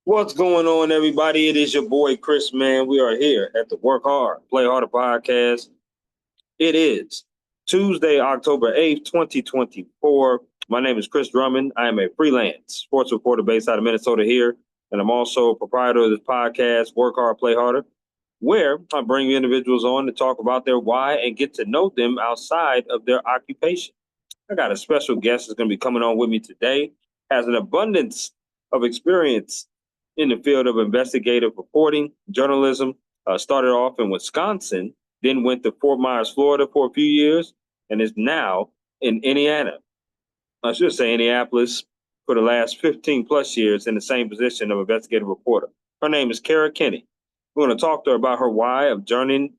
What's going on, everybody? It is your boy Chris, man. We are here at the Work Hard, Play Harder podcast. It is Tuesday, October 8th, 2024. My name is Chris Drummond. I am a freelance sports reporter based out of Minnesota here, and I'm also a proprietor of this podcast, Work Hard, Play Harder, where I bring individuals on to talk about their why and get to know them outside of their occupation. I got a special guest that's going to be coming on with me today, has an abundance of experience in the field of investigative reporting, journalism, started off in Wisconsin, then went to Fort Myers, Florida for a few years, and is now in Indiana. I should say Indianapolis for the last 15 plus years in the same position of investigative reporter. Her name is Kara Kenney. We're going to talk to her about her why of joining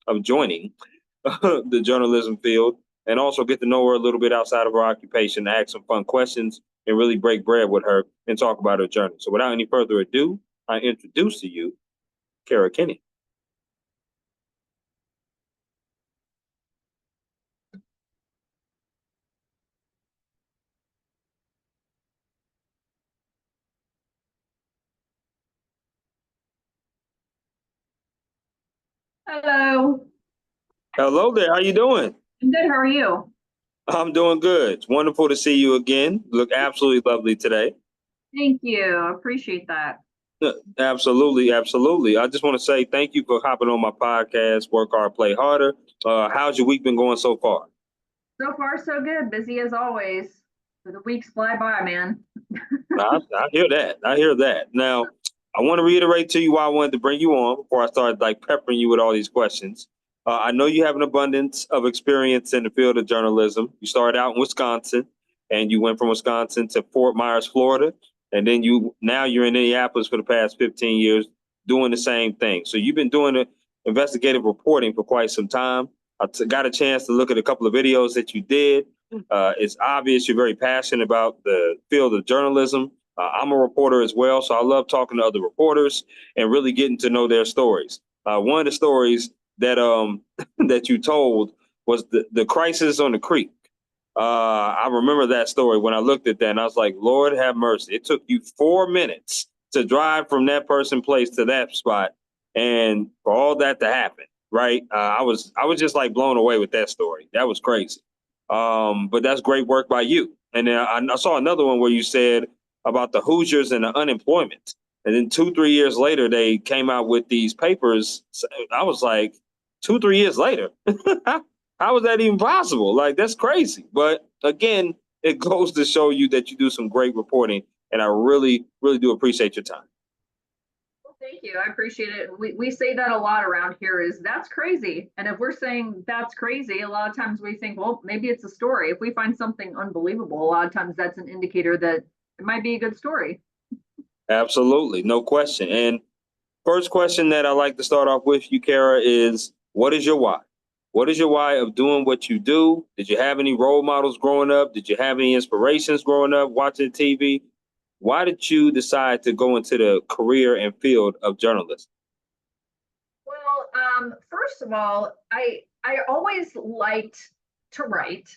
the journalism field and also get to know her a little bit outside of her occupation, ask some fun questions, and really break bread with her and talk about her journey. So without any further ado, I introduce to you Kara Kenney. Hello. Hello there. How you doing? I'm good. How are you? I'm doing good. It's wonderful to see you again. You look absolutely lovely today. Thank you. I appreciate that. Absolutely, absolutely. I just want to say thank you for hopping on my podcast, Work Hard, Play Harder. How's your week been going so far? So far, so good. Busy as always. The weeks fly by, man. I hear that. I hear that. Now, I want to reiterate to you why I wanted to bring you on before I started like peppering you with all these questions. I know you have an abundance of experience in the field of journalism. You started out in Wisconsin, and you went from Wisconsin to Fort Myers, Florida, and then you're in Indianapolis for the past 15 years doing the same thing. So you've been doing the investigative reporting for quite some time. Got a chance to look at a couple of videos that you did. It's obvious you're very passionate about the field of journalism. I'm a reporter as well, so I love talking to other reporters and really getting to know their stories. One of the stories that that you told was the crisis on the creek. I remember that story when I looked at that, and I was like, "Lord have mercy!" It took you 4 minutes to drive from that person place to that spot, and for all that to happen, right? I was just like blown away with that story. That was crazy. But that's great work by you. And then I saw another one where you said about the Hoosiers and the unemployment. And then 2, 3 years later, they came out with these papers. I was like, 2, 3 years later, how is that even possible? Like, that's crazy. But again, it goes to show you that you do some great reporting. And I really, really do appreciate your time. Well, thank you. I appreciate it. We say that a lot around here is that's crazy. And if we're saying that's crazy, a lot of times we think, well, maybe it's a story. If we find something unbelievable, a lot of times that's an indicator that it might be a good story. Absolutely. No question. And first question that I like to start off with you, Kara, is what is your why? What is your why of doing what you do? Did you have any role models growing up? Did you have any inspirations growing up watching TV? Why did you decide to go into the career and field of journalism? Well, first of all, I always liked to write.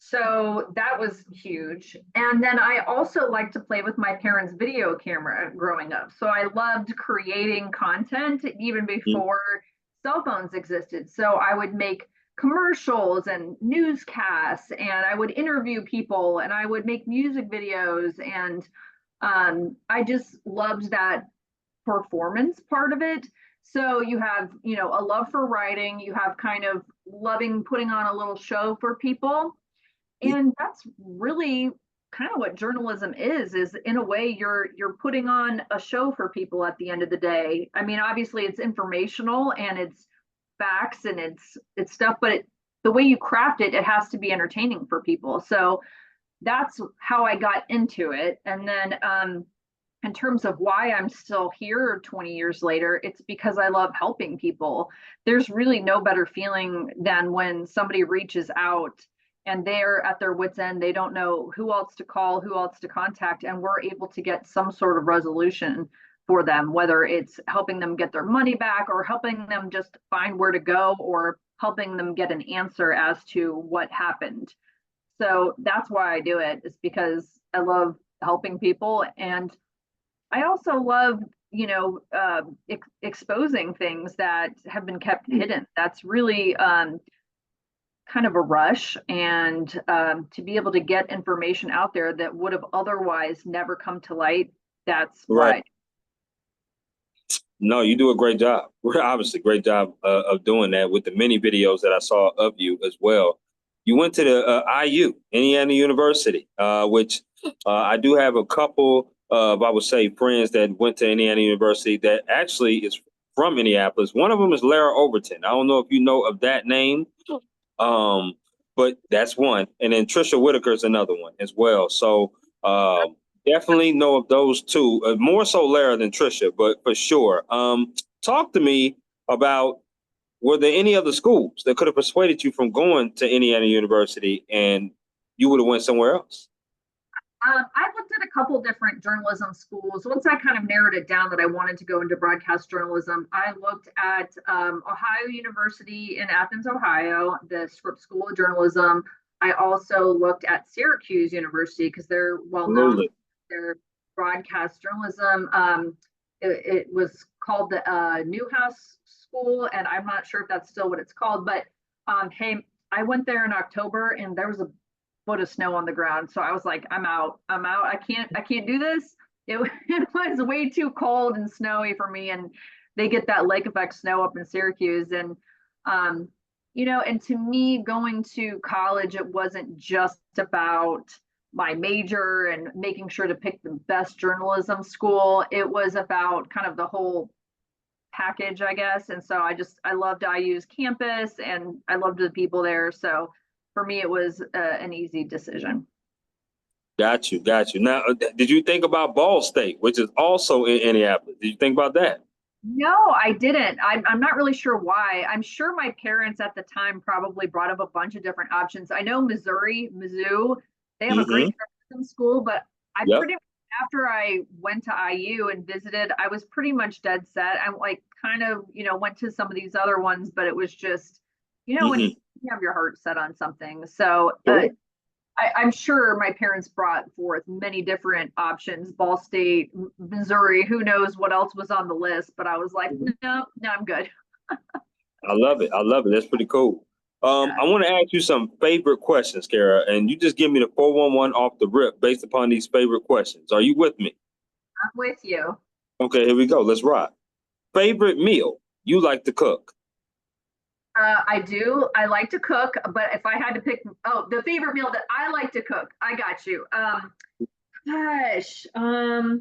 So that was huge. And then I also liked to play with my parents' video camera growing up. So I loved creating content even before cell phones existed. So I would make commercials and newscasts, and I would interview people, and I would make music videos. And I just loved that performance part of it. So you have, a love for writing, you have kind of loving putting on a little show for people, and that's really kind of what journalism is in a way you're putting on a show for people at the end of the day. I mean, obviously it's informational and it's facts and it's stuff, but the way you craft it, it has to be entertaining for people. So that's how I got into it. And then in terms of why I'm still here 20 years later, it's because I love helping people. There's really no better feeling than when somebody reaches out and they're at their wits' end. They don't know who else to call, who else to contact, and we're able to get some sort of resolution for them, whether it's helping them get their money back or helping them just find where to go or helping them get an answer as to what happened. So that's why I do it, is because I love helping people. And I also love, exposing things that have been kept hidden. That's really kind of a rush, and to be able to get information out there that would have otherwise never come to light. That's Right. why. No, you do a great job. Obviously, great job of doing that with the many videos that I saw of you as well. You went to the IU, Indiana University, which I do have a couple of, I would say, friends that went to Indiana University that actually is from Indianapolis. One of them is Lara Overton. I don't know if you know of that name, um, but that's one. And then Trisha Whitaker is another one as well. So definitely know of those two, more so Lara than Trisha, but for sure. Talk to me about, were there any other schools that could have persuaded you from going to Indiana University and you would have went somewhere else? I looked at a couple different journalism schools. Once I kind of narrowed it down that I wanted to go into broadcast journalism, I looked at Ohio University in Athens, Ohio, the Scripps School of Journalism. I also looked at Syracuse University because they're well known for Absolutely. their broadcast journalism. It was called the Newhouse School, and I'm not sure if that's still what it's called. But hey, I went there in October, and there was a foot of snow on the ground. So I was like, I'm out. I'm out. I can't do this. It was way too cold and snowy for me. And they get that lake effect snow up in Syracuse. And, and to me, going to college, it wasn't just about my major and making sure to pick the best journalism school. It was about kind of the whole package, I guess. And so I loved IU's campus and I loved the people there. So for me, it was an easy decision. Got you. Got you. Now, did you think about Ball State, which is also in Indianapolis? Did you think about that? No, I didn't. I'm not really sure why. I'm sure my parents at the time probably brought up a bunch of different options. I know Mizzou, they have a great Mm-hmm. journalism school, but I Yep. pretty after I went to IU and visited, I was pretty much dead set. I like kind of, went to some of these other ones, but it was just, when Mm-hmm. you have your heart set on something. So Sure. I'm sure my parents brought forth many different options, Ball State, Missouri, who knows what else was on the list, but I was like, Mhm. no, no, I'm good. I love it. I love it. That's pretty cool. Yeah, I want to ask you some favorite questions, Kara, and you just give me the 411 off the rip based upon these favorite questions. Are you with me? I'm with you. Okay, here we go. Let's rock. Favorite meal you like to cook? I do. I like to cook, but if I had to pick, oh, the favorite meal that I like to cook, I got you. Gosh, I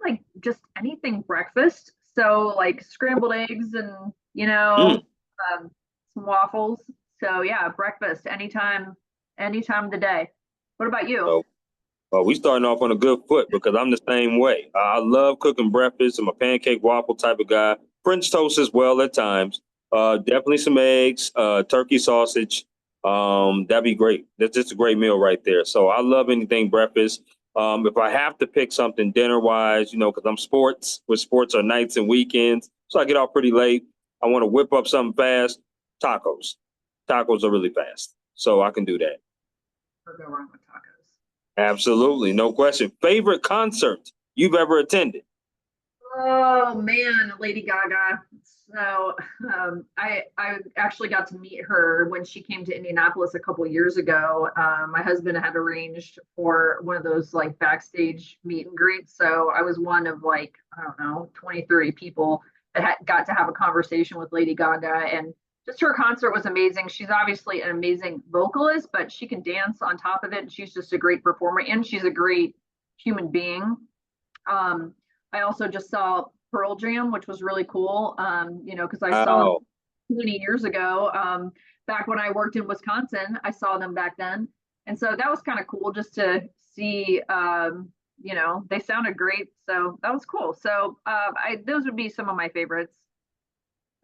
like just anything breakfast. So like scrambled eggs and Mm. some waffles. So yeah, breakfast anytime of the day. What about you? Oh, we starting off on a good foot because I'm the same way. I love cooking breakfast. I'm a pancake waffle type of guy. French toast as well at times. Definitely some eggs, turkey sausage. That'd be great. That's just a great meal right there. So I love anything breakfast. If I have to pick something dinner wise, because I'm sports, with sports are nights and weekends, so I get off pretty late. I want to whip up something fast. Tacos. Tacos are really fast, so I can do that. Or go wrong with tacos? Absolutely, no question. Favorite concert you've ever attended? Oh man, Lady Gaga. So I actually got to meet her when she came to Indianapolis a couple years ago. My husband had arranged for one of those like backstage meet and greets. So I was one of like, I don't know, 20, 30 people that got to have a conversation with Lady Gaga. And just her concert was amazing. She's obviously an amazing vocalist, but she can dance on top of it. And she's just a great performer and she's a great human being. Um, I also just saw Pearl Jam, which was really cool. Because I saw them Wow, 20 years ago. Back when I worked in Wisconsin, I saw them back then, and so that was kind of cool just to see. They sounded great, so that was cool. So those would be some of my favorites.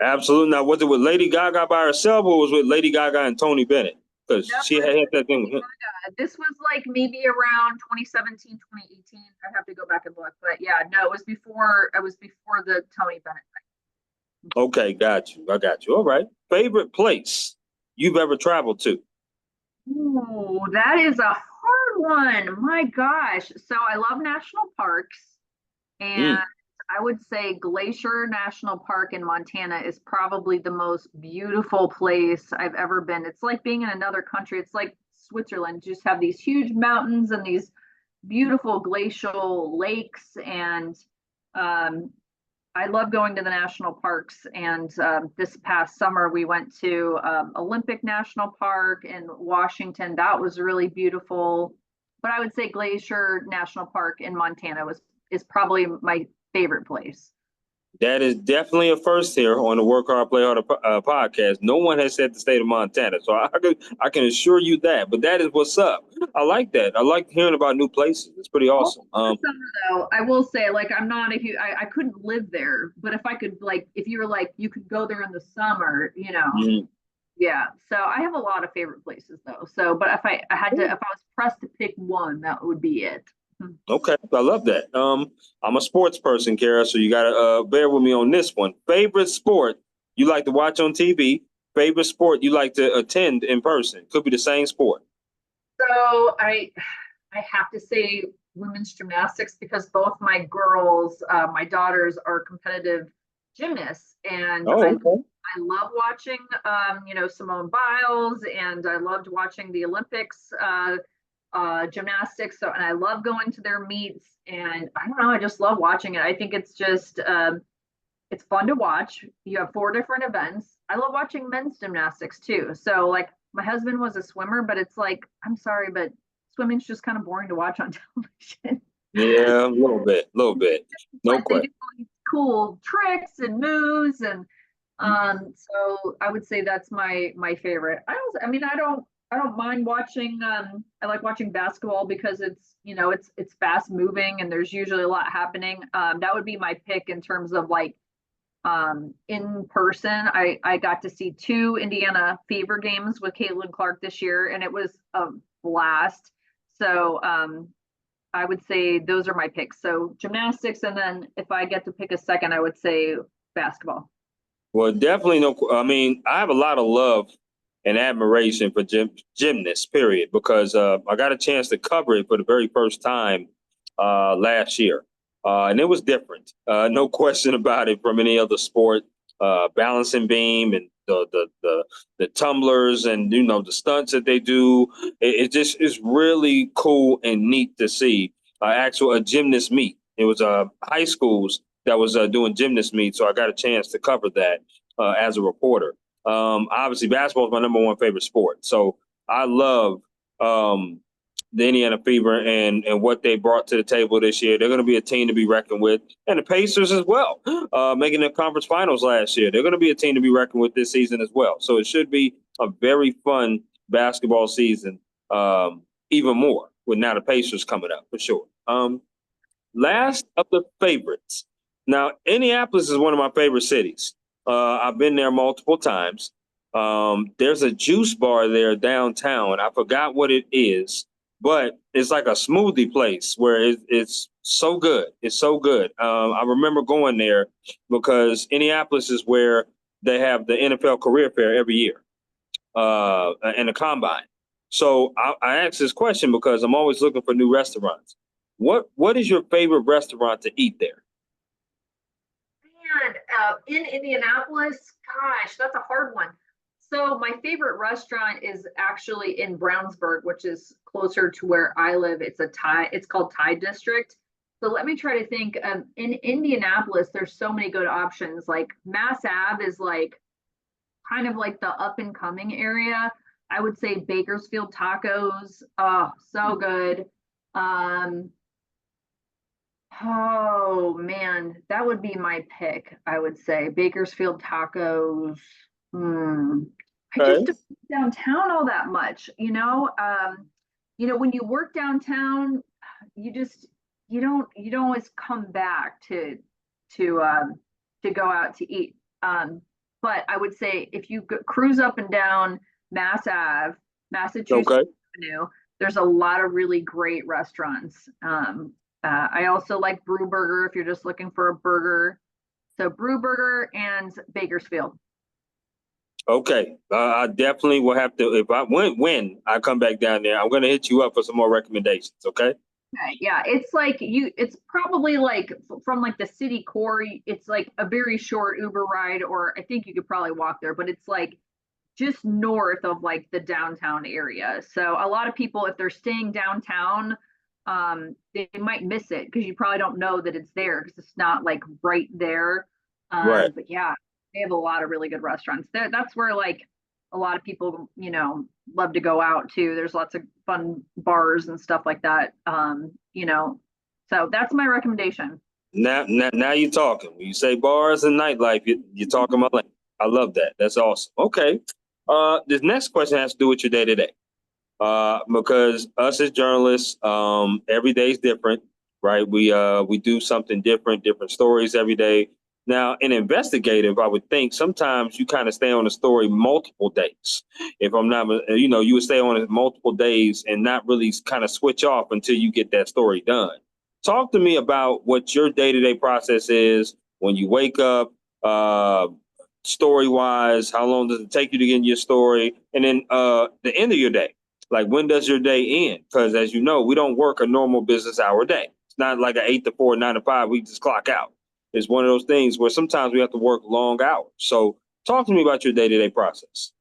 absolutely. Now, was it with Lady Gaga by herself, or was it with Lady Gaga and Tony Bennett? Because That she was had that thing with him. this was like maybe around 2017, 2018. I'd have to go back and look, but yeah, no, it was before the Tony Bennett. Okay, got you. I got you. All right. Favorite place you've ever traveled to? Ooh, that is a hard one. My gosh. So I love national parks, and Mm. I would say Glacier National Park in Montana is probably the most beautiful place I've ever been. It's like being in another country. It's like Switzerland. You just have these huge mountains and these beautiful glacial lakes, and um, I love going to the national parks. And this past summer, we went to Olympic National Park in Washington. That was really beautiful. But I would say Glacier National Park in Montana is probably my favorite place. That is definitely a first here on the Work Hard, Play Hard podcast. No one has said the state of Montana, so I can assure you that. But that is what's up. I like that. I like hearing about new places. It's pretty awesome. Summer though, I will say, like, I'm not a huge, I couldn't live there, but if I could, like, if you were like, you could go there in the summer, Mhm. yeah. So I have a lot of favorite places though. So, but if I had to, if I was pressed to pick one, that would be it. Okay, I love that. I'm a sports person, Kara, so you gotta bear with me on this one. Favorite sport you like to watch on TV? Favorite sport you like to attend in person? Could be the same sport. So I have to say women's gymnastics because both my girls, my daughters are competitive gymnasts, and Oh, okay. I love watching Simone Biles, and I loved watching the Olympics gymnastics. So, and I love going to their meets, and I don't know, I just love watching it. I think it's just it's fun to watch. You have four different events. I love watching men's gymnastics too. So like my husband was a swimmer, but it's like, I'm sorry, but swimming's just kind of boring to watch on television. Yeah, a little bit, no But they do question. all these cool tricks and moves, and so I would say that's my favorite. I don't mind watching. I like watching basketball because it's fast moving and there's usually a lot happening. That would be my pick in terms of like in person. I got to see two Indiana Fever games with Caitlin Clark this year, and it was a blast. So I would say those are my picks. So gymnastics, and then if I get to pick a second, I would say basketball. Well, definitely no. I mean, I have a lot of love and admiration for gymnasts, period, because I got a chance to cover it for the very first time last year, and it was different, no question about it, from any other sport. Balancing beam and the tumblers and the stunts that they do, it just is really cool and neat to see a gymnast meet. It was high schools that was doing gymnast meet, so I got a chance to cover that as a reporter. Obviously, basketball is my number one favorite sport, so I love the Indiana Fever and what they brought to the table this year. They're going to be a team to be reckoned with, and the Pacers as well, making the conference finals last year. They're going to be a team to be reckoned with this season as well. So it should be a very fun basketball season, even more with now the Pacers coming up for sure. Last of the favorites. Now, Indianapolis is one of my favorite cities. I've been there multiple times. There's a juice bar there downtown. I forgot what it is, but it's like a smoothie place where it's so good. It's so good. I remember going there because Indianapolis is where they have the NFL career fair every year and the combine. So I asked this question because I'm always looking for new restaurants. What is your favorite restaurant to eat there? And in Indianapolis, gosh, that's a hard one. So my favorite restaurant is actually in Brownsburg, which is closer to where I live. It's called Thai District. So let me try to think. In Indianapolis, there's so many good options. Like Mass Ave is like kind of like the up and coming area. I would say Bakersfield tacos. Oh, so good. Um, Oh man, that would be my pick. I would say Bakersfield tacos. Hmm. I just Okay. don't eat downtown all that much, when you work downtown, you just you don't always come back to to go out to eat. But I would say if you cruise up and down Mass Ave, Massachusetts Okay. Avenue, there's a lot of really great restaurants. I also like Brew Burger if you're just looking for a burger. So Brew Burger and Bakersfield. Okay, I definitely will have to. If I when I come back down there, I'm gonna hit you up for some more recommendations. Okay. Okay, yeah, it's like it's probably like from like the city core, it's like a very short Uber ride, or I think you could probably walk there, but it's like just north of like the downtown area. So a lot of people, if they're staying downtown, they might miss it because you probably don't know that it's there because it's not like right there. Right. But yeah, they have a lot of really good restaurants there. That's where like a lot of people, love to go out too. There's lots of fun bars and stuff like that. So that's my recommendation. Now you're talking. When you say bars and nightlife, you're talking my language. I love that. That's awesome. Okay. This next question has to do with your day to day. Because us as journalists, every day is different, right? We do something different, different stories every day. Now, in investigative, I would think sometimes you kind of stay on a story multiple days. If I'm not, you would stay on it multiple days and not really kind of switch off until you get that story done. Talk to me about what your day to day process is when you wake up, story wise. How long does it take you to get in your story? And then the end of your day, like when does your day end? Because as you know, we don't work a normal business hour day. It's not like an 8 to 4, 9 to 5. We just clock out. It's one of those things where sometimes we have to work long hours. So talk to me about your day to day process.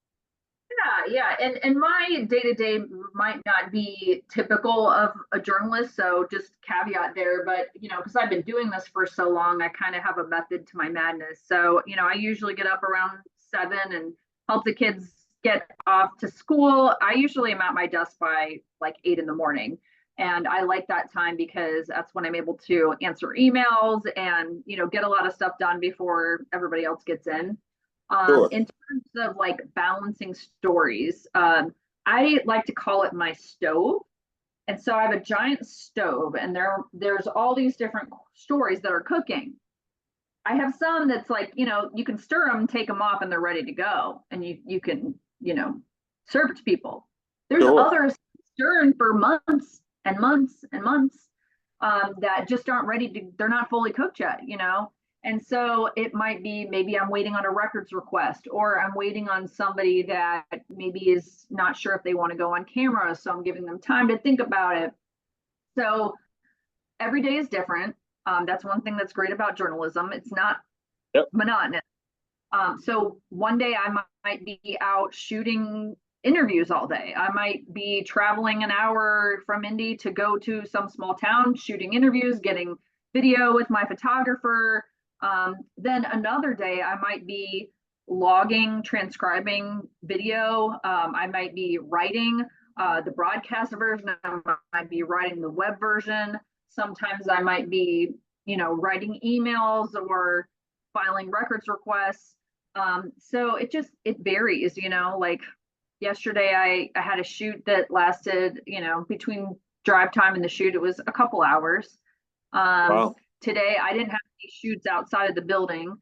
Yeah. And my day to day might not be typical of a journalist. So just caveat there, but because I've been doing this for so long, I kind of have a method to my madness. So, I usually get up around 7 and help the kids get off to school. I usually am at my desk by like 8 in the morning. And I like that time because that's when I'm able to answer emails and, get a lot of stuff done before everybody else gets in. Sure. In terms of like balancing stories, I like to call it my stove. And so I have a giant stove, and there's all these different stories that are cooking. I have some that's like, you can stir them, take them off, and they're ready to go, and you can, serve it to people. There's Sure. others stirring for months and months and months, that just aren't ready to. They're not fully cooked yet. And so it might be maybe I'm waiting on a records request, or I'm waiting on somebody that maybe is not sure if they want to go on camera. So I'm giving them time to think about it. So every day is different. That's one thing that's great about journalism. It's not Yep. monotonous. So one day I might be out shooting interviews all day. I might be traveling an hour from Indy to go to some small town, shooting interviews, getting video with my photographer. Then another day I might be logging, transcribing video. I might be writing the broadcast version. I might be writing the web version. Sometimes I might be, writing emails or filing records requests. So it varies, like yesterday I had a shoot that lasted, between drive time and the shoot, it was a couple hours. Wow. Today I didn't have any shoots outside of the building.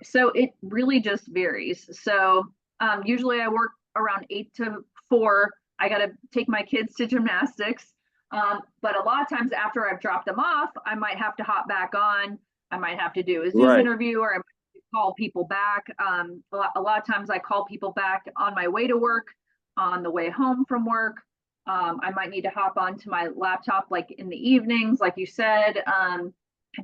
So it really just varies. So usually I work around 8 to 4. I got to take my kids to gymnastics. But a lot of times after I've dropped them off, I might have to hop back on. I might have to do a Zoom Right. interview, or I might call people back. A lot of times I call people back on my way to work, on the way home from work. I might need to hop onto my laptop like in the evenings, like you said,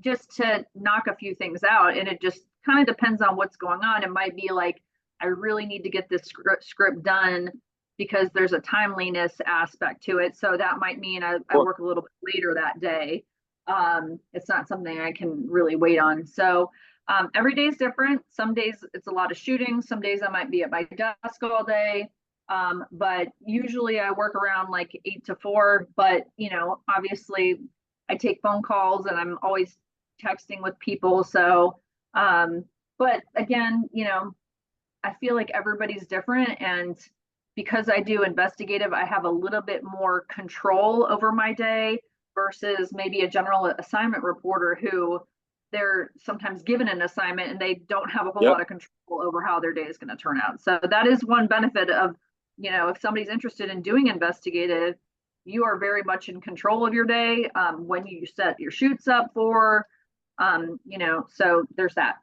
just to knock a few things out. And it just kind of depends on what's going on. It might be like, I really need to get this script done because there's a timeliness aspect to it. So that might mean I work a little bit later that day. It's not something I can really wait on. So every day is different. Some days it's a lot of shooting. Some days I might be at my desk all day. But usually I work around like 8 to 4, but obviously I take phone calls and I'm always texting with people. So, but again, I feel like everybody's different. And because I do investigative, I have a little bit more control over my day versus maybe a general assignment reporter who they're sometimes given an assignment and they don't have a whole Yep. lot of control over how their day is going to turn out. So that is one benefit of, if somebody's interested in doing investigative, you are very much in control of your day, when you set your shoots up for, so there's that.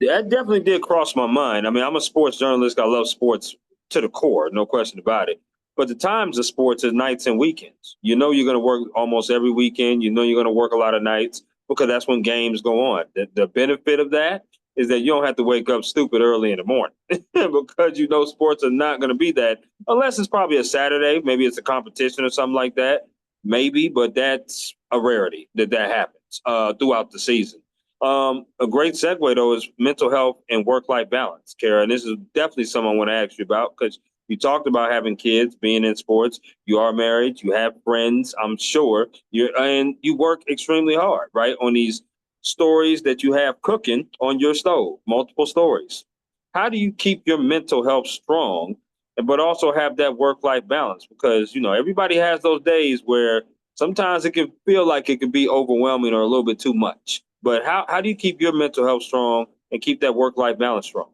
That definitely did cross my mind. I mean, I'm a sports journalist. I love sports to the core, no question about it. But the times of sports is nights and weekends. You know you're going to work almost every weekend. You know you're going to work a lot of nights because that's when games go on. The benefit of that is that you don't have to wake up stupid early in the morning because you know sports are not going to be that unless it's probably a Saturday. Maybe it's a competition or something like that. Maybe, but that's a rarity that happens throughout the season. A great segue though is mental health and work-life balance, Kara. And this is definitely something I want to ask you about because you talked about having kids, being in sports. You are married. You have friends. I'm sure and you work extremely hard, right, on these stories that you have cooking on your stove, multiple stories. How do you keep your mental health strong, but also have that work-life balance? Because everybody has those days where sometimes it can feel like it can be overwhelming or a little bit too much. But how do you keep your mental health strong and keep that work-life balance strong?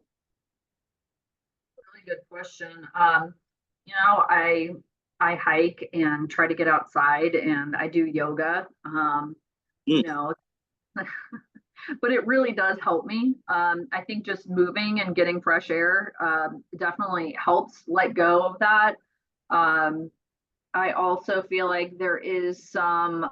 Really good question. I hike and try to get outside, and I do yoga. You Mm. know, but it really does help me. I think just moving and getting fresh air definitely helps let go of that. Um, I also feel like there is some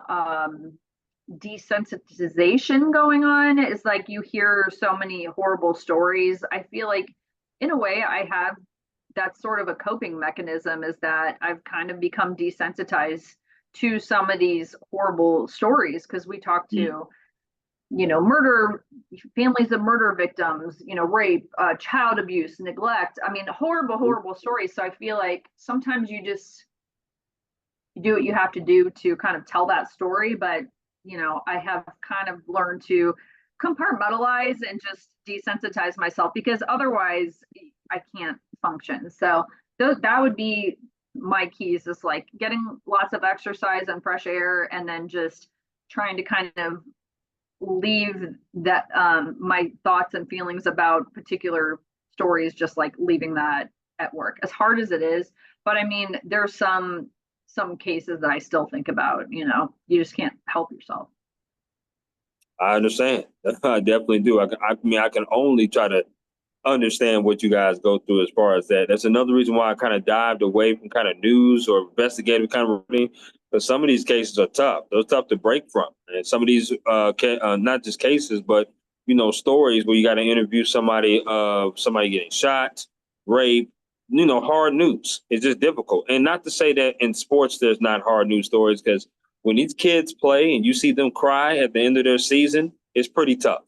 desensitization going on. It's like you hear so many horrible stories. I feel like, in a way, I have that's sort of a coping mechanism, is that I've kind of become desensitized to some of these horrible stories because we talk to murder, families of murder victims, rape, child abuse, neglect. I mean, horrible stories. So I feel like sometimes you do what you have to do to kind of tell that story. But, I have kind of learned to compartmentalize and just desensitize myself because otherwise I can't function. So that would be my keys, is like getting lots of exercise and fresh air, and then just trying to kind of leave that my thoughts and feelings about particular stories, just like leaving that at work, as hard as it is. But I mean, there's some cases that I still think about. You just can't help yourself. I understand. I definitely do. I can only try to understand what you guys go through as far as that. That's another reason why I kind of dived away from kind of news or investigative kind of reporting, because some of these cases are tough. They're tough to break from, and some of these not just cases, but stories where you got to interview somebody getting shot, raped. Hard news. It's just difficult, and not to say that in sports there's not hard news stories, because when these kids play and you see them cry at the end of their season, it's pretty tough.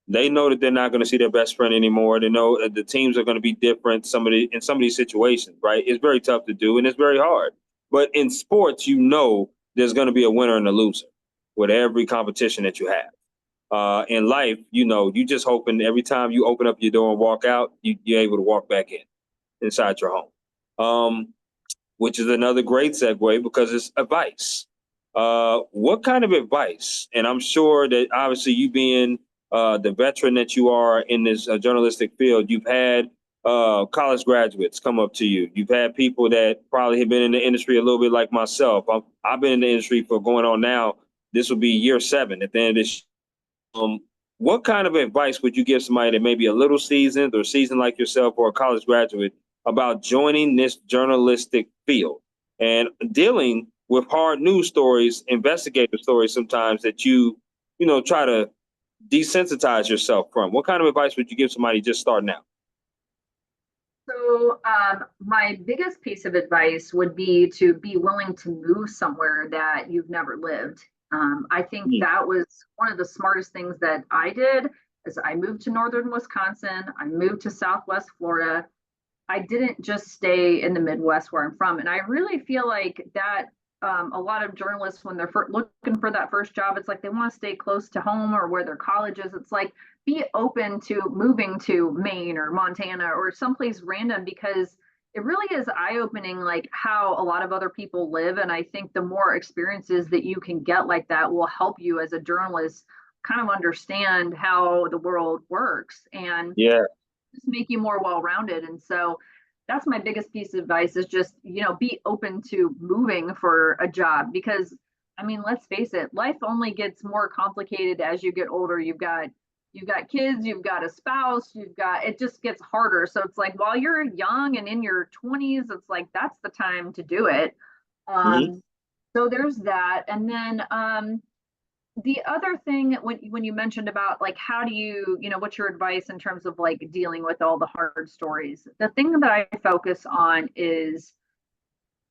They know that they're not going to see their best friend anymore. They know that the teams are going to be different. In some of these situations, right? It's very tough to do and it's very hard. But in sports, there's going to be a winner and a loser with every competition that you have. In life, you just hoping every time you open up your door and walk out, you're able to walk back inside your home. Which is another great segue because it's advice. What kind of advice? And I'm sure that obviously you being the veteran that you are in this journalistic field, you've had college graduates come up to you. You've had people that probably have been in the industry a little bit like myself. I've been in the industry for going on now. This will be year 7 at the end of this. What kind of advice would you give somebody that may be a little seasoned or seasoned like yourself or a college graduate about joining this journalistic field and dealing with hard news stories, investigative stories sometimes that try to desensitize yourself from? What kind of advice would you give somebody just starting out? So, my biggest piece of advice would be to be willing to move somewhere that you've never lived. I think that was one of the smartest things that I did. Is I moved to northern Wisconsin. I moved to Southwest Florida. I didn't just stay in the Midwest where I'm from. And I really feel like that a lot of journalists, when they're looking for that first job, it's like they want to stay close to home or where their college is. It's like, be open to moving to Maine or Montana or someplace random, because it really is eye-opening, like how a lot of other people live. And I think the more experiences that you can get like that will help you as a journalist kind of understand how the world works and Yeah. just make you more well-rounded. And so that's my biggest piece of advice, is just, be open to moving for a job, because I mean, let's face it, life only gets more complicated as you get older. You've got you've got kids, you've got a spouse, it just gets harder. So it's like, while you're young and in your 20s, it's like, that's the time to do it. Mm-hmm. So there's that. And then, the other thing, when you mentioned about like, how do you, what's your advice in terms of like dealing with all the hard stories? The thing that I focus on is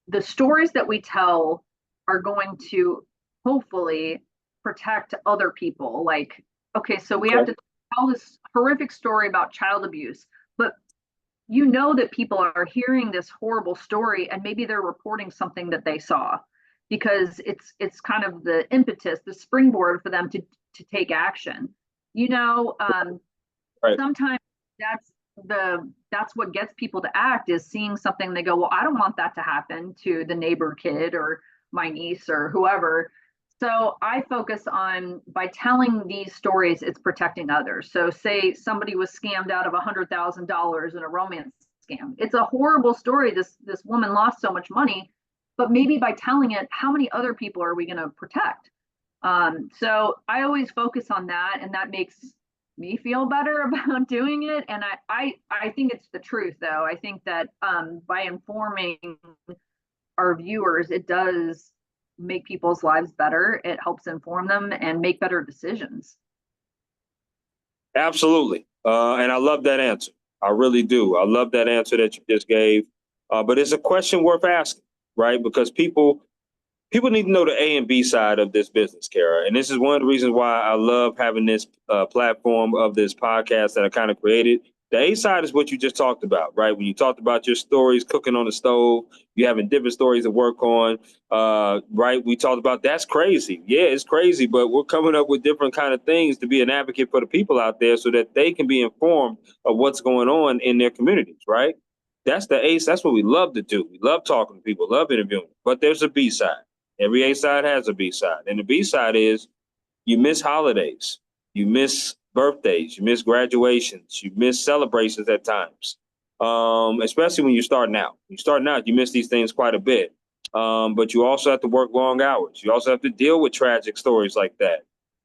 the stories that we tell are going to hopefully protect other people. Like, okay, so we have Okay. to tell this horrific story about child abuse, but you know that people are hearing this horrible story and maybe they're reporting something that they saw, because it's kind of the impetus, the springboard for them to take action. Right. Sometimes that's that's what gets people to act, is seeing something, they go, well, I don't want that to happen to the neighbor kid or my niece or whoever. So I focus on, by telling these stories, it's protecting others. So say somebody was scammed out of $100,000 in a romance scam. It's a horrible story. This woman lost so much money, but maybe by telling it, how many other people are we going to protect? So I always focus on that, and that makes me feel better about doing it. And I think it's the truth, though. I think that by informing our viewers, it does make people's lives better. It helps inform them and make better decisions. Absolutely. And I love that answer. I really do. I love that answer that you just gave. But it's a question worth asking, right? Because people need to know the A and B side of this business, Kara. And this is one of the reasons why I love having this platform of this podcast that I kind of created. The A side is what you just talked about, right? When you talked about your stories cooking on the stove, you having different stories to work on, right? We talked about that's crazy. Yeah, it's crazy, but we're coming up with different kind of things to be an advocate for the people out there so that they can be informed of what's going on in their communities, right? That's the ace. That's what we love to do. We love talking to people, love interviewing. But there's a B side. Every A side has a B side. And the B side is you miss holidays, you miss birthdays, you miss graduations, you miss celebrations at times. Especially when you're starting out. When you're starting out, you miss these things quite a bit. But you also have to work long hours. You also have to deal with tragic stories like that.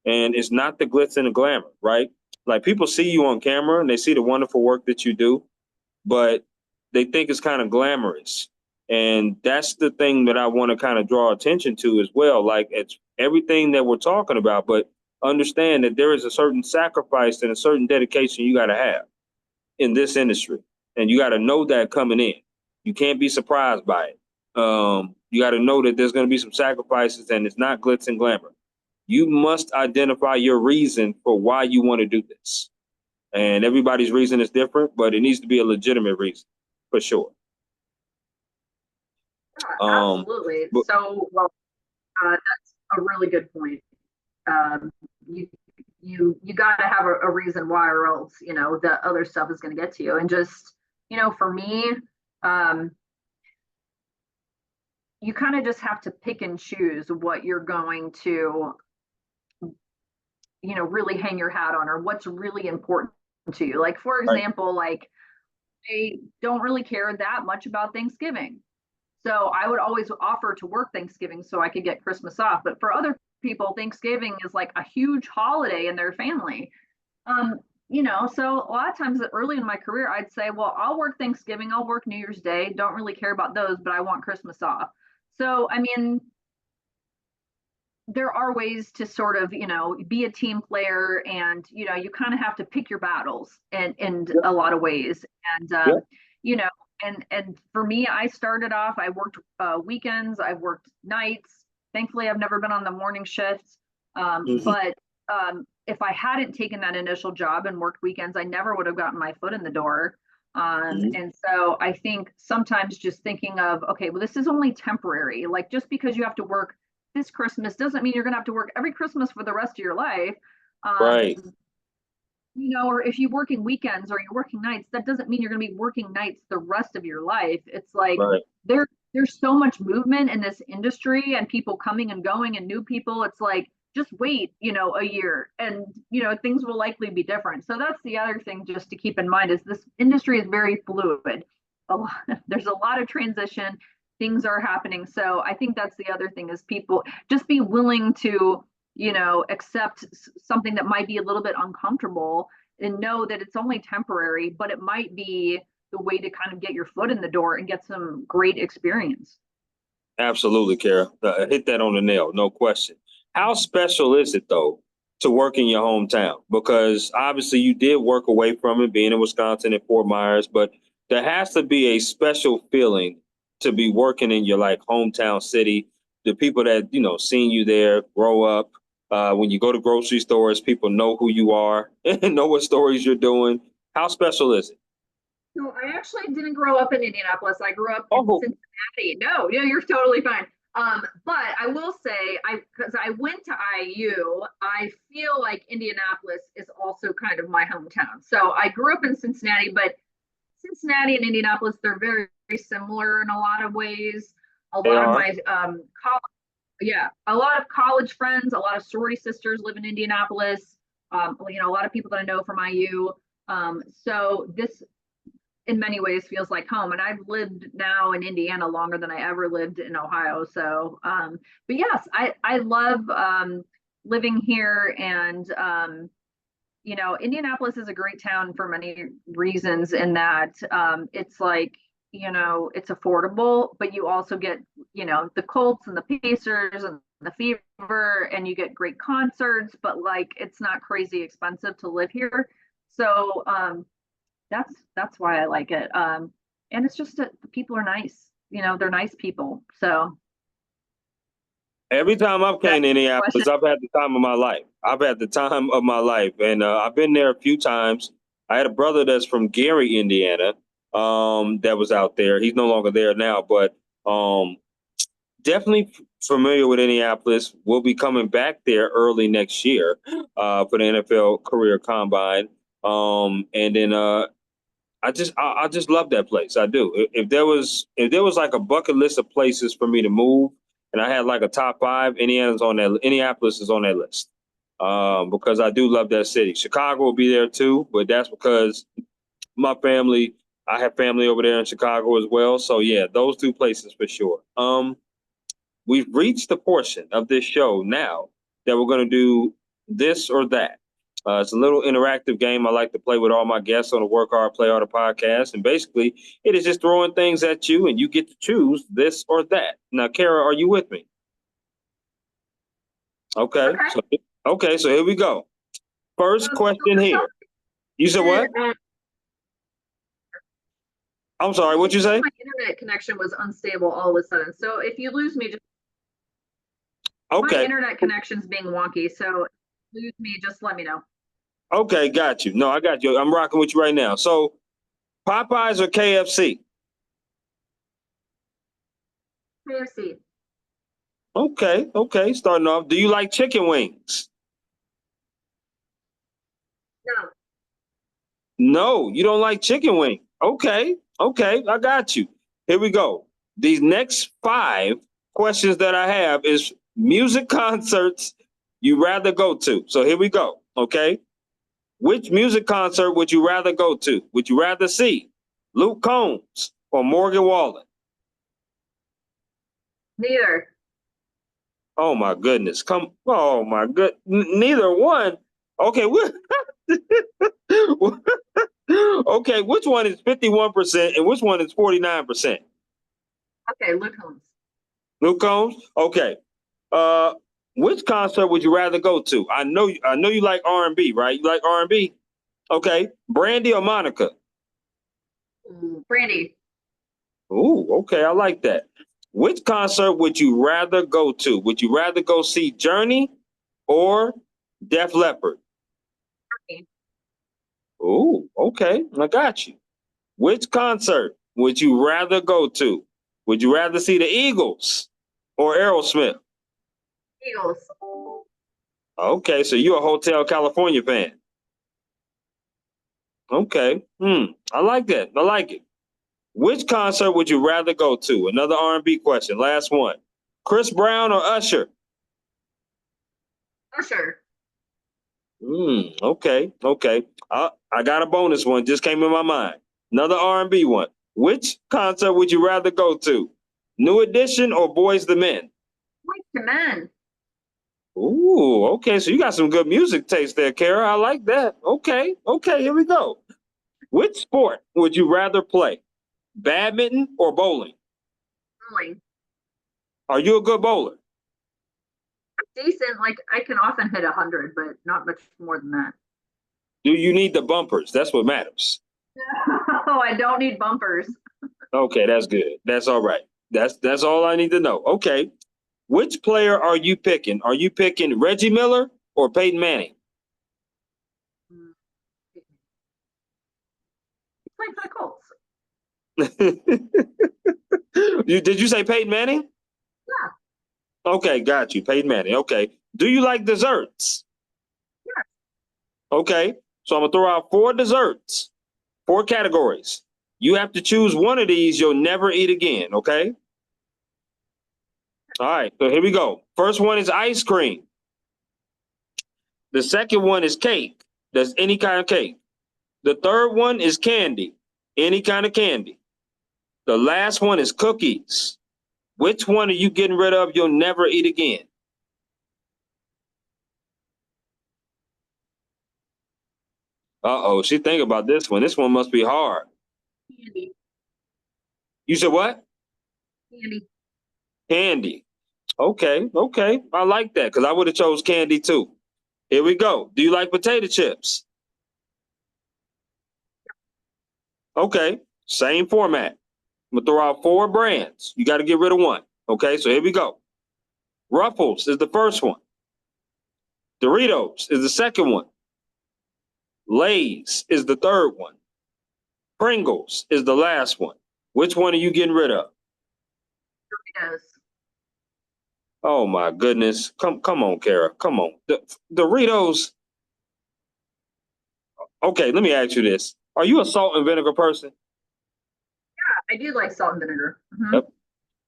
And it's not the glitz and the glamour, right? Like, people see you on camera and they see the wonderful work that you do, but they think it's kind of glamorous. And that's the thing that I want to kind of draw attention to as well. Like, it's everything that we're talking about, but understand that there is a certain sacrifice and a certain dedication you got to have in this industry. And you got to know that coming in. You can't be surprised by it. You got to know that there's going to be some sacrifices and it's not glitz and glamour. You must identify your reason for why you want to do this. And everybody's reason is different, but it needs to be a legitimate reason for sure. Absolutely. But, So, well, that's a really good point. Um, you you got to have a reason why, or else the other stuff is going to get to you. And just for me, you kind of just have to pick and choose what you're going to really hang your hat on, or what's really important to you. Like, for example, like, I don't really care that much about Thanksgiving. So I would always offer to work Thanksgiving so I could get Christmas off. But for other people, Thanksgiving is like a huge holiday in their family. So a lot of times early in my career, I'd say, well, I'll work Thanksgiving, I'll work New Year's Day, don't really care about those, but I want Christmas off. So, I mean, there are ways to sort of, be a team player, and, you kind of have to pick your battles in a lot of ways. And, and for me, I started off, I worked weekends, I've worked nights. Thankfully, I've never been on the morning shifts. But if I hadn't taken that initial job and worked weekends, I never would have gotten my foot in the door. And so I think sometimes just thinking of, okay, well, this is only temporary. Like, just because you have to work this Christmas doesn't mean you're going to have to work every Christmas for the rest of your life. right. Or if you're working weekends or you're working nights, that doesn't mean you're going to be working nights the rest of your life. It's like, Right. there's so much movement in this industry, and people coming and going, and new people. It's like, just wait, a year, and things will likely be different. So that's the other thing just to keep in mind, is this industry is very fluid. There's a lot of transition. Things are happening. So I think that's the other thing, is people just be willing to accept something that might be a little bit uncomfortable and know that it's only temporary, but it might be the way to kind of get your foot in the door and get some great experience. Absolutely, Kara. Hit that on the nail, no question. How special is it, though, to work in your hometown? Because obviously you did work away from it, being in Wisconsin at Fort Myers, but there has to be a special feeling to be working in your like hometown city. The people that, seeing you there grow up. When you go to grocery stores, people know who you are and know what stories you're doing. How special is it? So I actually didn't grow up in Indianapolis. I grew up in Oh, Cincinnati. No, you're totally fine. But I will say, because I went to IU, I feel like Indianapolis is also kind of my hometown. So I grew up in Cincinnati, but Cincinnati and Indianapolis, they're very, very similar in a lot of ways. A they lot of are. my a lot of college friends, a lot of sorority sisters live in Indianapolis. A lot of people that I know from IU. So this in many ways feels like home. And I've lived now in Indiana longer than I ever lived in Ohio. So, but yes, I love living here. And, Indianapolis is a great town for many reasons in that it's like, it's affordable, but you also get, the Colts and the Pacers and the Fever, and you get great concerts, but like it's not crazy expensive to live here. So, that's why I like it. And it's just that the people are nice. They're nice people. So Every time I've that came to question. Indianapolis, I've had the time of my life. I've had the time of my life, and I've been there a few times. I had a brother that's from Gary, Indiana, that was out there. He's no longer there now, but definitely familiar with Indianapolis. We'll be coming back there early next year for the NFL Career Combine, and then I just love that place. I do. If there was like a bucket list of places for me to move, and I had like a top five, Indianapolis is on that list. Because I do love that city. Chicago will be there too, but that's because my family. I have family over there in Chicago as well. So yeah, those two places for sure. We've reached the portion of this show now that we're going to do this or that. It's a little interactive game I like to play with all my guests on the Work Hard, Play Harder podcast. And basically, it is just throwing things at you, and you get to choose this or that. Now, Kara, are you with me? Okay. Okay. So here we go. First question here. You said what? I'm sorry. What you say? My internet connection was unstable all of a sudden. So if you lose me, my Okay. internet connection's being wonky. So if you lose me, just let me know. Okay. Got you. No, I got you. I'm rocking with you right now. So, Popeyes or KFC? KFC. Okay. Okay. Starting off. Do you like chicken wings? No. No, you don't like chicken wings. Okay. Okay. I got you. Here we go. These next five questions that I have is music concerts you rather go to. So here we go. Okay. Which music concert would you rather go to? Would you rather see Luke Combs or Morgan Wallen? Neither. Oh my goodness. Oh my good. Neither one. Okay. Okay. Which one is 51% and which one is 49%? Okay, Luke Holmes. Luke Combs? Okay. Uh, which concert would you rather go to? I know you like R&B, right? You like R&B? Okay. Brandy or Monica? Brandy. Ooh, okay, I like that. Which concert would you rather go to? Would you rather go see Journey or Def Leppard? Ooh, okay, I got you. Which concert would you rather go to? Would you rather see the Eagles or Aerosmith? Eagles. Okay, so you're a Hotel California fan. Okay, I like that. I like it. Which concert would you rather go to? Another R&B question. Last one. Chris Brown or Usher? Usher. Okay, okay. I got a bonus one. Just came in my mind. Another R&B one. Which concert would you rather go to? New Edition or Boys the Men? Boys to Men. Ooh, okay. So you got some good music taste there, Kara. I like that. Okay, okay. Here we go. Which sport would you rather play, badminton or bowling? Really Are you a good bowler? decent. Like I can often hit 100, but not much more than that. Do you need the bumpers? That's what matters. Oh, I don't need bumpers. Okay, that's good. That's all right. That's all I need to know. Okay. Which player are you picking? Are you picking Reggie Miller or Peyton Manning? Mm, played for the Colts. Did you say Peyton Manning? Yeah, Okay, got you. Peyton Manning. Okay. Do you like desserts? yeah. Okay. So I'm gonna throw out four desserts, four categories. You have to choose one of these you'll never eat again. Okay. All right. So here we go. First one is ice cream. The second one is cake. That's any kind of cake. The third one is candy. Any kind of candy. The last one is cookies. Which one are you getting rid of you'll never eat again? Uh-oh, she think about this one. This one must be hard. Candy, You said what? candy. Candy. Okay, okay. I like that because I would have chose candy too. Here we go. Do you like potato chips? Okay, same format. I'm gonna throw out four brands. You got to get rid of one. Okay, so here we go. Ruffles is the first one. Doritos is the second one. Lay's is the third one. Pringles is the last one. Which one are you getting rid of? Doritos. Oh my goodness. Come on, Kara. Come on. The Doritos. Okay, let me ask you this. Are you a salt and vinegar person? I do like salt and vinegar. Yep.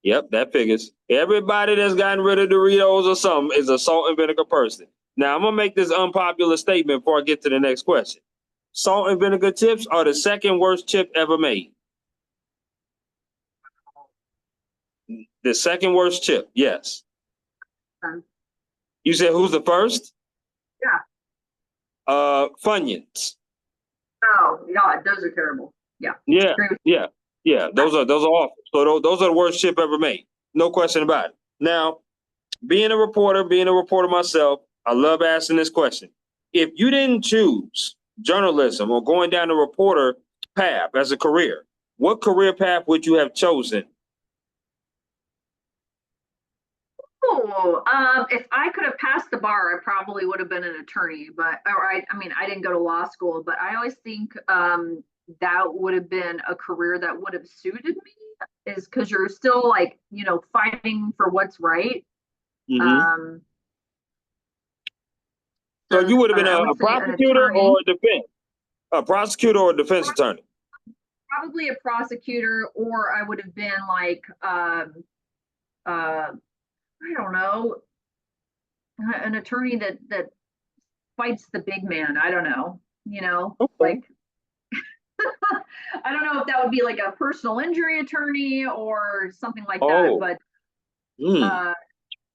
Yep, that figures. Everybody that's gotten rid of Doritos or something is a salt and vinegar person. Now I'm gonna make this unpopular statement before I get to the next question. Salt and vinegar chips are the second worst chip ever made. The second worst chip, yes. Um, You said who's the first? yeah. Funyuns. Oh, yeah, those are terrible. Yeah. Yeah, Agree with yeah, yeah. Those are awful. So those are the worst chip ever made. No question about it. Now, being a reporter myself, I love asking this question. If you didn't choose journalism or going down the reporter path as a career, what career path would you have chosen? Oh, if I could have passed the bar, I probably would have been an attorney, but I mean, I didn't go to law school, but I always think that would have been a career that would have suited me, is because you're still like, fighting for what's right. Hmm. Um, So so you would have been I a would say an prosecutor or attorney, a defense, a prosecutor or a defense attorney. probably a prosecutor, or I would have been like, I don't know, an attorney that fights the big man. I don't know, Okay. like I don't know if that would be like a personal injury attorney or something like that, Oh. but Mm. uh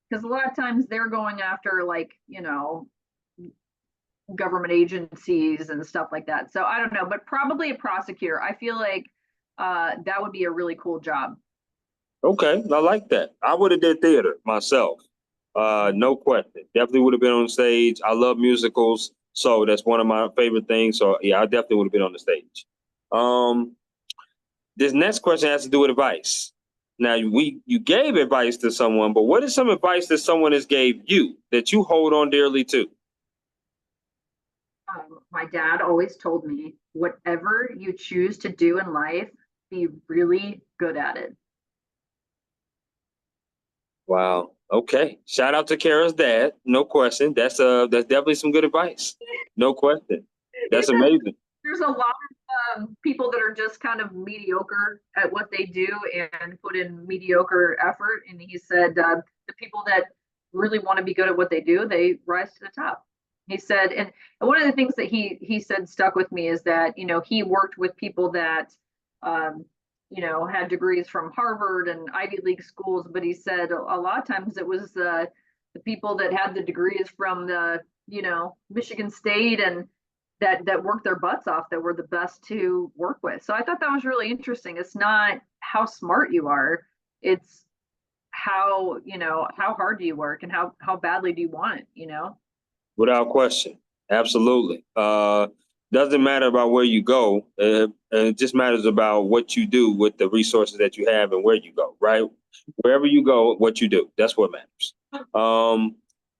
because a lot of times they're going after like, government agencies and stuff like that. So I don't know, but probably a prosecutor. I feel like that would be a really cool job. Okay, I like that. I would have did theater myself. No question. Definitely would have been on stage. I love musicals, so that's one of my favorite things. So yeah, I definitely would have been on the stage. Um, this next question has to do with advice. Now you gave advice to someone, but what is some advice that someone has gave you that you hold on dearly to? My dad always told me, whatever you choose to do in life, be really good at it. Wow. Okay. Shout out to Kara's dad. No question. That's definitely some good advice. No question. He That's says amazing. there's a lot of people that are just kind of mediocre at what they do and put in mediocre effort. And he said the people that really want to be good at what they do, they rise to the top. He said, and one of the things that he said stuck with me is that he worked with people that um, had degrees from Harvard and Ivy League schools, but he said a lot of times it was the people that had the degrees from the, Michigan State and that worked their butts off that were the best to work with. So I thought that was really interesting. It's not how smart you are, it's how hard do you work and how badly do you want it. Without question. Absolutely. Doesn't matter about where you go. It just matters about what you do with the resources that you have and where you go, right? Wherever you go, what you do. That's what matters.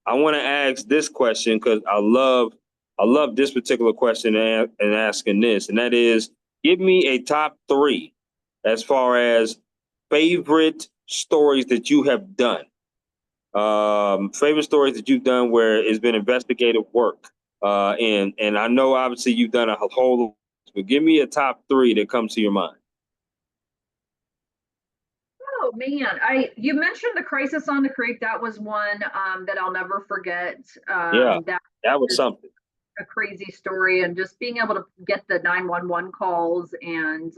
I want to ask this question because I love this particular question and asking this, and that is, give me a top three as far as favorite stories that you have done. Favorite stories that you've done where it's been investigative work. And I know obviously you've done a whole, but give me a top three that comes to your mind. Oh man, you mentioned the crisis on the creek. That was one that I'll never forget. Yeah, That that was was something. a crazy story, and just being able to get the 911 calls, and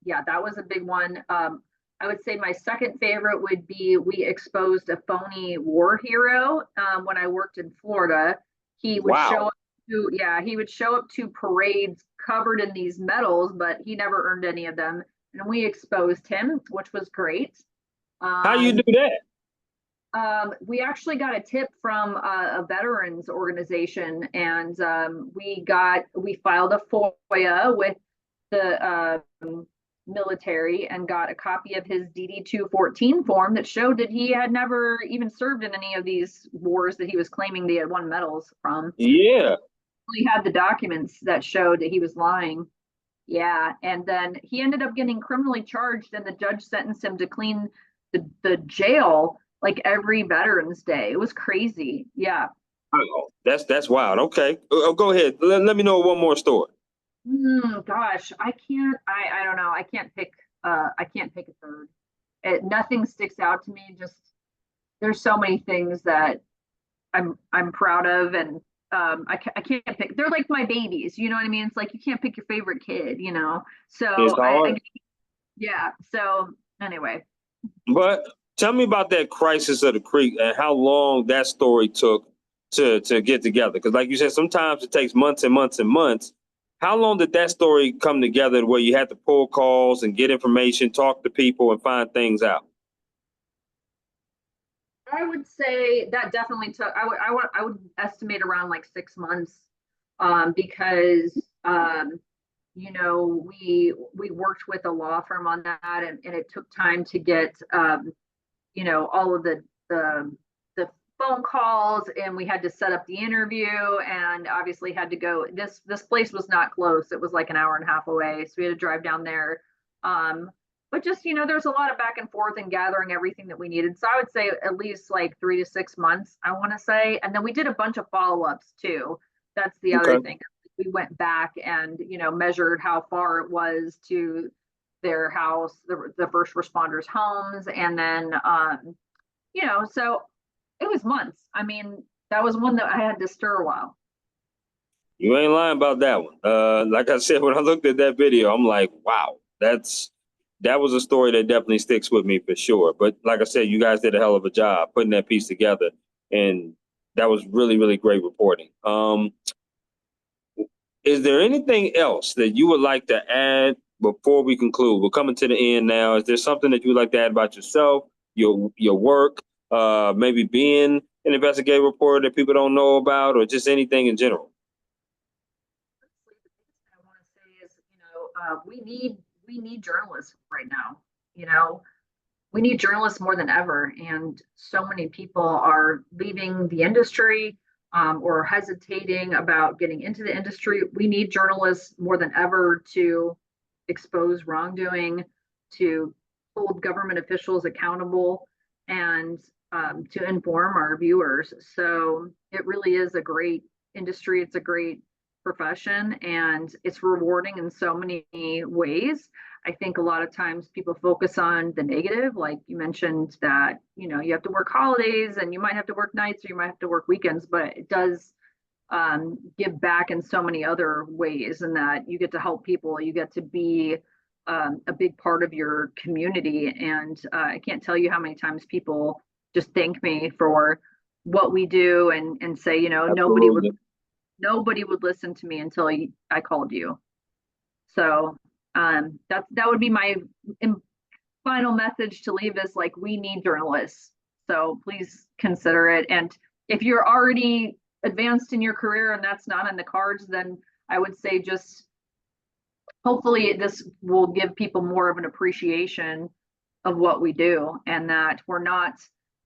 yeah, that was a big one. I would say my second favorite would be we exposed a phony war hero when I worked in Florida. He would show Wow. up he would show up to parades covered in these medals, but he never earned any of them. And we exposed him, which was great. How you Um, do that? we actually got a tip from a veterans organization, and we filed a FOIA with the military and got a copy of his DD-214 form that showed that he had never even served in any of these wars that he was claiming they had won medals from. Yeah. We had the documents that showed that he was lying. Yeah, and then he ended up getting criminally charged, and the judge sentenced him to clean the jail like every Veterans Day. It was crazy. Yeah. Wow. That's wild. Okay. Go ahead. Let me know one more story. Gosh, I can't. I don't know. I can't pick a third. Nothing sticks out to me. Just there's so many things that I'm proud of, and I can't pick. They're like my babies. You know what I mean? It's like you can't pick your favorite kid. It's So hard. yeah. So anyway. But tell me about that crisis of the creek and how long that story took to get together. Because, like you said, sometimes it takes months and months and months. How long did that story come together where you had to pull calls and get information, talk to people, and find things out? I would say that definitely took. I would estimate around like 6 months, because we worked with a law firm on that, and it took time to get all of the phone calls, and we had to set up the interview, and obviously had to go. This place was not close; it was like an hour and a half away, so we had to drive down there. But just there's a lot of back and forth and gathering everything that we needed. So I would say at least like 3 to 6 months, I want to say. And then we did a bunch of follow-ups too. That's the other Okay. thing. We went back and measured how far it was to their house, the first responders' homes, and then so it was months. I mean, that was one that I had to stir a while. You ain't lying about that one. Like I said, when I looked at that video, I'm like, wow, that was a story that definitely sticks with me for sure. But like I said, you guys did a hell of a job putting that piece together, and that was really, really great reporting. Is there anything else that you would like to add before we conclude? We're coming to the end now. Is there something that you would like to add about yourself, your work, maybe being an investigative reporter that people don't know about, or just anything in general? The biggest thing I want to say is, we need journalists right now. We need journalists more than ever, and so many people are leaving the industry, or hesitating about getting into the industry. We need journalists more than ever to expose wrongdoing, to hold government officials accountable, and to inform our viewers. So it really is a great industry. It's a great profession, and it's rewarding in so many ways. I think a lot of times people focus on the negative, like you mentioned that, you have to work holidays and you might have to work nights or you might have to work weekends, but it does give back in so many other ways, and that you get to help people, you get to be a big part of your community. And I can't tell you how many times people just thank me for what we do and say, you know, Absolutely. nobody would listen to me until I called you. So that would be my final message to leave is like, we need journalists. So please consider it. And if you're already advanced in your career and that's not in the cards, then I would say just hopefully this will give people more of an appreciation of what we do and that we're not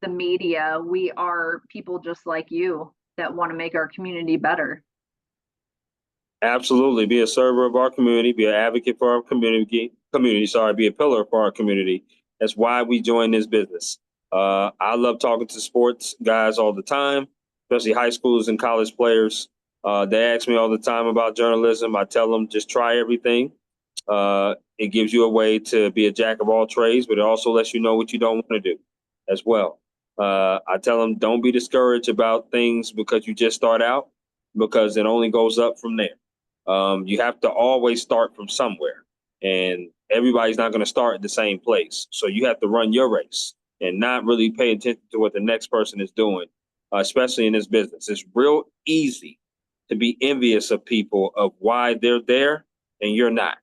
the media. We are people just like you that want to make our community better. Absolutely. Be a server of our community, be an advocate for our community, be a pillar for our community. That's why we joined this business. I love talking to sports guys all the time, especially high schools and college players. They ask me all the time about journalism. I tell them just try everything. It gives you a way to be a jack of all trades, but it also lets you know what you don't want to do as well. I tell them don't be discouraged about things because you just start out, because it only goes up from there. You have to always start from somewhere, and everybody's not going to start at the same place. So you have to run your race and not really pay attention to what the next person is doing, especially in this business. It's real easy to be envious of people of why they're there and you're not.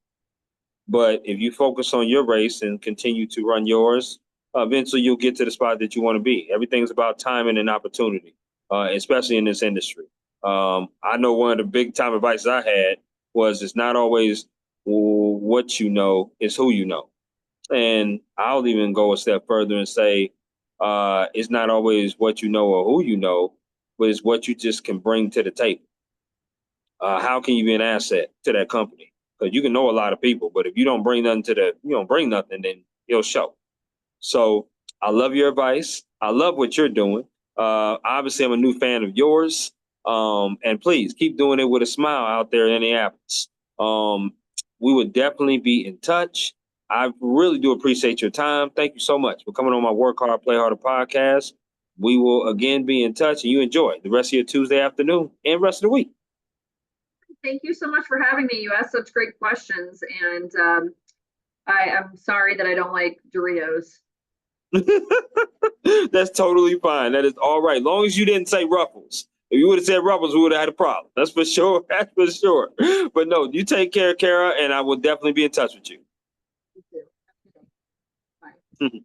But if you focus on your race and continue to run yours, eventually you'll get to the spot that you want to be. Everything's about timing and opportunity, especially in this industry. I know one of the big time advice I had was it's not always what you know, it's who you know. And I'll even go a step further and say it's not always what you know or who you know, but it's what you just can bring to the table. How can you be an asset to that company? Because you can know a lot of people, but if you don't bring nothing then it'll show. So I love your advice. I love what you're doing. Obviously, I'm a new fan of yours. And please keep doing it with a smile out there in Indianapolis. We would definitely be in touch. I really do appreciate your time. Thank you so much for coming on my Work Hard, Play Harder podcast. We will again be in touch, and you enjoy the rest of your Tuesday afternoon and rest of the week. Thank you so much for having me. You asked such great questions, and I'm sorry that I don't like Doritos. That's totally fine. That is all right. Long as you didn't say Ruffles. If you would have said Ruffles, we would have had a problem. That's for sure. That's for sure. But no, you take care, Kara, and I will definitely be in touch with you. You too. Bye.